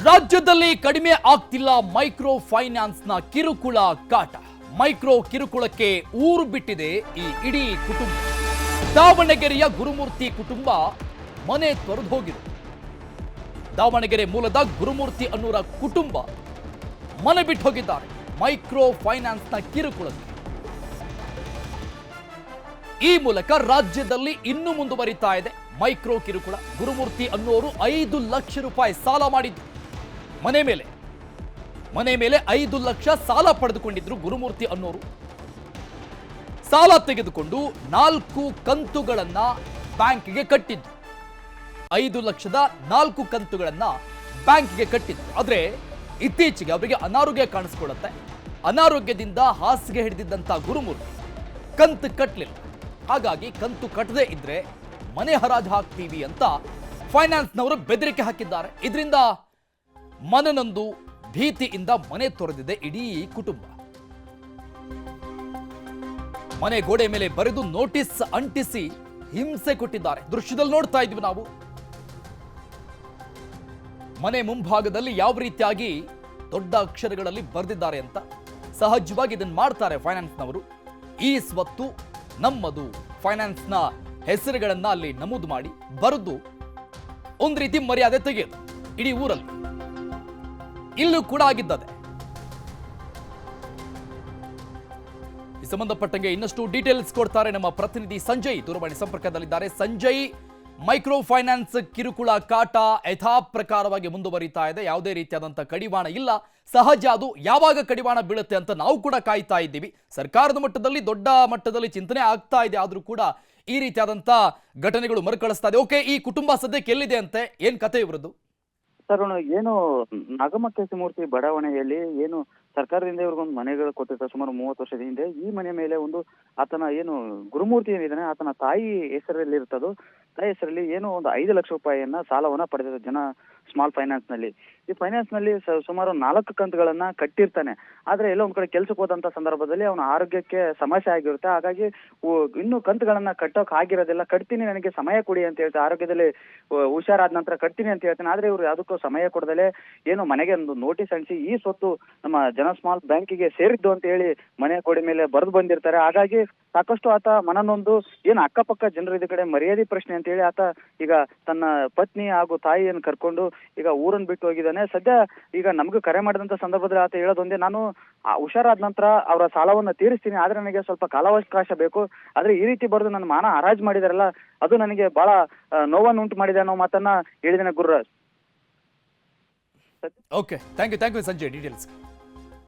ರಾಜ್ಯದಲ್ಲಿ ಕಡಿಮೆ ಆಗ್ತಿಲ್ಲ ಮೈಕ್ರೋ ಫೈನಾನ್ಸ್ನ ಕಿರುಕುಳ ಕಾಟ. ಮೈಕ್ರೋ ಕಿರುಕುಳಕ್ಕೆ ಊರು ಬಿಟ್ಟಿದೆ ಈ ಇಡೀ ಕುಟುಂಬ. ದಾವಣಗೆರೆಯ ಗುರುಮೂರ್ತಿ ಕುಟುಂಬ ಮನೆ ತೊರೆದು ಹೋಗಿದೆ. ದಾವಣಗೆರೆ ಮೂಲದ ಗುರುಮೂರ್ತಿ ಅನ್ನೋರ ಕುಟುಂಬ ಮನೆ ಬಿಟ್ಟು ಹೋಗಿದ್ದಾರೆ ಮೈಕ್ರೋ ಫೈನಾನ್ಸ್ನ ಕಿರುಕುಳಕ್ಕೆ. ಈ ಮೂಲಕ ರಾಜ್ಯದಲ್ಲಿ ಇನ್ನೂ ಮುಂದುವರಿತಾ ಇದೆ ಮೈಕ್ರೋ ಕಿರುಕುಳ. ಗುರುಮೂರ್ತಿ ಅನ್ನೋರು 5 ಲಕ್ಷ ರೂಪಾಯಿ ಸಾಲ ಮಾಡಿದ್ರು. ಮನೆ ಮೇಲೆ 5 ಲಕ್ಷ ಸಾಲ ಪಡೆದುಕೊಂಡಿದ್ರು ಗುರುಮೂರ್ತಿ ಅನ್ನೋರು. ಸಾಲ ತೆಗೆದುಕೊಂಡು 4 ಕಂತುಗಳನ್ನ ಬ್ಯಾಂಕ್ಗೆ ಕಟ್ಟಿದ್ರು. 5 ಲಕ್ಷದ 4 ಕಂತುಗಳನ್ನ ಬ್ಯಾಂಕ್ಗೆ ಕಟ್ಟಿದ್ರು. ಆದ್ರೆ ಇತ್ತೀಚೆಗೆ ಅವರಿಗೆ ಅನಾರೋಗ್ಯ ಕಾಣಿಸ್ಕೊಳ್ಳುತ್ತೆ. ಅನಾರೋಗ್ಯದಿಂದ ಹಾಸಿಗೆ ಹಿಡಿದಿದ್ದಂತ ಗುರುಮೂರ್ತಿ ಕಂತು ಕಟ್ಟಲಿಲ್ಲ. ಹಾಗಾಗಿ ಕಂತು ಕಟ್ಟದೇ ಇದ್ರೆ ಮನೆ ಹರಾಜು ಹಾಕ್ತೀವಿ ಅಂತ ಫೈನಾನ್ಸ್ನವರು ಬೆದರಿಕೆ ಹಾಕಿದ್ದಾರೆ. ಇದರಿಂದ ಮನನೊಂದು ಭೀತಿಯಿಂದ ಮನೆ ತೊರೆದಿದೆ ಇಡೀ ಕುಟುಂಬ. ಮನೆ ಗೋಡೆ ಮೇಲೆ ಬರೆದು ನೋಟಿಸ್ ಅಂಟಿಸಿ ಹಿಂಸೆ ಕೊಟ್ಟಿದ್ದಾರೆ. ದೃಶ್ಯದಲ್ಲಿ ನೋಡ್ತಾ ಇದ್ವಿ ನಾವು. ಮನೆ ಮುಂಭಾಗದಲ್ಲಿ ಯಾವ ರೀತಿಯಾಗಿ ದೊಡ್ಡ ಅಕ್ಷರಗಳಲ್ಲಿ ಬರೆದಿದ್ದಾರೆ ಅಂತ. ಸಹಜವಾಗಿ ಇದನ್ನು ಮಾಡ್ತಾರೆ ಫೈನಾನ್ಸ್ನವರು. ಈ ಸ್ವತ್ತು ನಮ್ಮದು, ಫೈನಾನ್ಸ್ನ ಹೆಸರುಗಳನ್ನ ಅಲ್ಲಿ ನಮೂದು ಮಾಡಿ ಬರೆದು ಒಂದು ರೀತಿ ಮರ್ಯಾದೆ ತೆಗೆಯೋದು ಇಡೀ ಊರಲ್ಲಿ. ಇಲ್ಲೂ ಕೂಡ ಆಗಿದ್ದದೆ. ಈ ಸಂಬಂಧಪಟ್ಟಂಗೆ ಇನ್ನಷ್ಟು ಡೀಟೇಲ್ಸ್ ಕೊಡ್ತಾರೆ ನಮ್ಮ ಪ್ರತಿನಿಧಿ ಸಂಜಯ್, ದೂರವಾಣಿ ಸಂಪರ್ಕದಲ್ಲಿದ್ದಾರೆ. ಸಂಜಯ್, ಮೈಕ್ರೋ ಫೈನಾನ್ಸ್ ಕಿರುಕುಳ ಕಾಟ ಯಥಾ ಪ್ರಕಾರವಾಗಿ ಮುಂದುವರಿತಾ ಇದೆ. ಯಾವುದೇ ರೀತಿಯಾದಂತಹ ಕಡಿವಾಣ ಇಲ್ಲ. ಸಹಜ, ಅದು ಯಾವಾಗ ಕಡಿವಾಣ ಬೀಳುತ್ತೆ ಅಂತ ನಾವು ಕೂಡ ಕಾಯ್ತಾ ಇದ್ದೀವಿ. ಸರ್ಕಾರದ ಮಟ್ಟದಲ್ಲಿ ದೊಡ್ಡ ಮಟ್ಟದಲ್ಲಿ ಚಿಂತನೆ ಆಗ್ತಾ ಇದೆ. ಆದ್ರೂ ಕೂಡ ಈ ರೀತಿಯಾದಂತ ಘಟನೆಗಳು ಮರುಕಳಿಸ್ತಾ ಇದೆ. ಓಕೆ, ಈ ಕುಟುಂಬ ಸದ್ಯಕ್ಕೆ ಎಲ್ಲಿದೆ ಅಂತೆ? ಏನ್ ಕತೆ ಇವ್ರದ್ದು? ಸರ್, ಏನು ನಾಗಮಕ್ಕೇಶಮೂರ್ತಿ ಬಡಾವಣೆಯಲ್ಲಿ ಏನು ಸರ್ಕಾರದಿಂದ ಇವ್ರಿಗೊಂದು ಮನೆಗಳು ಕೊಟ್ಟಿರ್ತಾರೆ ಸುಮಾರು 30 ವರ್ಷದ ಹಿಂದೆ. ಈ ಮನೆ ಮೇಲೆ ಒಂದು ಆತನ ಏನು ಗುರುಮೂರ್ತಿ ಏನಿದ್ದಾನೆ ಆತನ ತಾಯಿ ಹೆಸರಲ್ಲಿ ಇರ್ತದೋ, ತಾಯಿ ಹೆಸರಲ್ಲಿ ಏನು ಒಂದು 5 ಲಕ್ಷ ರೂಪಾಯಿಯನ್ನ ಸಾಲವನ್ನ ಪಡೆದಿದ್ದಾರೆ ಜನ ಸ್ಮಾಲ್ ಫೈನಾನ್ಸ್ ನಲ್ಲಿ. ಈ ಫೈನಾನ್ಸ್ ನಲ್ಲಿ ಸುಮಾರು 4 ಕಂತುಗಳನ್ನ ಕಟ್ಟಿರ್ತಾನೆ. ಆದ್ರೆ ಎಲ್ಲೋ ಒಂದ್ ಕಡೆ ಕೆಲ್ಸಕ್ಕೆ ಹೋದಂತ ಸಂದರ್ಭದಲ್ಲಿ ಅವನ ಆರೋಗ್ಯಕ್ಕೆ ಸಮಸ್ಯೆ ಆಗಿರುತ್ತೆ. ಹಾಗಾಗಿ ಇನ್ನು ಕಂತುಗಳನ್ನ ಕಟ್ಟೋಕ್ ಆಗಿರೋದಿಲ್ಲ. ಕಟ್ತೀನಿ, ನನಗೆ ಸಮಯ ಕೊಡಿ ಅಂತ ಹೇಳ್ತಾರೆ. ಆರೋಗ್ಯದಲ್ಲಿ ಹುಷಾರಾದ ನಂತರ ಕಟ್ತೀನಿ ಅಂತ ಹೇಳ್ತಾನೆ. ಆದ್ರೆ ಇವ್ರು ಯಾವುದಕ್ಕೂ ಸಮಯ ಕೊಡದಲೆ ಏನು ಮನೆಗೆ ಒಂದು ನೋಟಿಸ್ ಅಂಟಿಸಿ ಈ ಸ್ವತ್ತು ನಮ್ಮ ಜನ ಸ್ಮಾಲ್ ಬ್ಯಾಂಕಿಗೆ ಸೇರಿದ್ದು ಅಂತ ಹೇಳಿ ಮನೆ ಗೋಡೆ ಮೇಲೆ ಬರೆದು ಬಂದಿರ್ತಾರೆ. ಹಾಗಾಗಿ ಸಾಕಷ್ಟು ಆತ ಮನನೊಂದು ಏನು ಅಕ್ಕಪಕ್ಕ ಜನರ ಕಡೆ ಮರ್ಯಾದೆ ಪ್ರಶ್ನೆ ಅಂತ ಹೇಳಿ ಆತ ಈಗ ತನ್ನ ಪತ್ನಿ ಹಾಗೂ ತಾಯಿಯನ್ನು ಕರ್ಕೊಂಡು ಈಗ ಊರನ್ನು ಬಿಟ್ಟು ಹೋಗಿದ್ದಾನೆ. ಸದ್ಯ ಈಗ ನಮಗೂ ಕರೆ ಮಾಡಿದಂತ ಸಂದರ್ಭದಲ್ಲಿ ಆತ ಹೇಳೋದೊಂದೇ, ನಾನು ಹುಷಾರಾದ ನಂತರ ಅವರ ಸಾಲವನ್ನ ತೀರಿಸ್ತೀನಿ, ಆದ್ರೆ ನನಗೆ ಸ್ವಲ್ಪ ಕಾಲಾವಕಾಶ ಬೇಕು. ಆದ್ರೆ ಈ ರೀತಿ ಬರೆದು ನನ್ನ ಮಾನ ಹರಾಜು ಮಾಡಿದಾರಲ್ಲ, ಅದು ನನಗೆ ಬಹಳ ನೋವನ್ನು ಉಂಟು ಮಾಡಿದೆ ಅನ್ನೋ ಮಾತನ್ನ ಹೇಳಿದ್ದೇನೆ Gururaj. Okay, thank you Sanjay details.